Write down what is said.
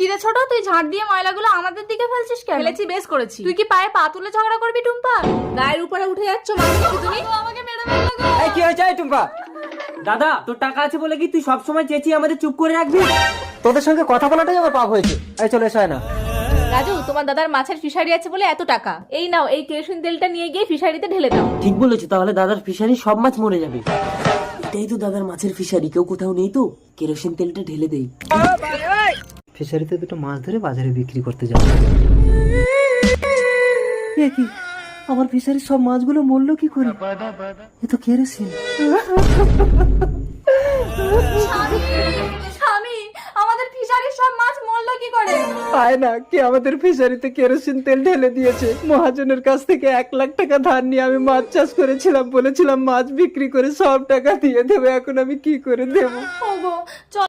কিরে ছোট, তুই ঝাড় দিয়ে ময়লাগুলো আমাদের দিকে ফেলছিস কেন? ফেলেছি, বেশ করেছি। তুই কি পায়ে পা তুলে ঝগড়া করবি টুম্পা? গায়ের উপরে উঠে যাচ্ছ মানুষ তুমি। আমাকে মেরে ফেললো গো। এই কি হয়েছে এই টুম্পা? দাদা তোর টাকা আছে বলে কি তুই সবসময় চেঁচিয়ে আমাদের চুপ করে রাখবি? তোদের সঙ্গে কথা বলাটাই আমার পাপ হয়েছে। এই চলে এসো না। রাজু, তোমার দাদার মাছের ফিশারি আছে বলে এত টাকা। এই নাও, এই কেরোসিন তেলটা নিয়ে গিয়ে ফিশারিতে ঢেলে দাও। ঠিক বলেছো, তাহলে দাদার ফিশারি সব মাছ মরে যাবে। এটাই তো দাদার মাছের ফিশারি, কেউ কোথাও নেই তো, কেরোসিন তেলটা ঢেলে দেই। ফিশারিতে দুটো মাছ ধরে বাজারে বিক্রি করতে যাবো। এ কি, আমার ফিশারির সব মাছগুলো মরলো কি করে? এ তো কেরোসিন। স্বামী, আমাদের ফিশারির সব মাছ মরলো কি করে? আয় না, কি আমাদের ফিশারিতে কেরোসিন তেল ঢেলে দিয়েছে। মহাজনের কাছ থেকে 1 লাখ টাকা ধার নিয়ে আমি মাছ চাষ করেছিলাম, বলেছিলাম মাছ বিক্রি করে সব টাকা দিয়ে দেবো। এখন আমি কি করে দেবো? ওগো, চল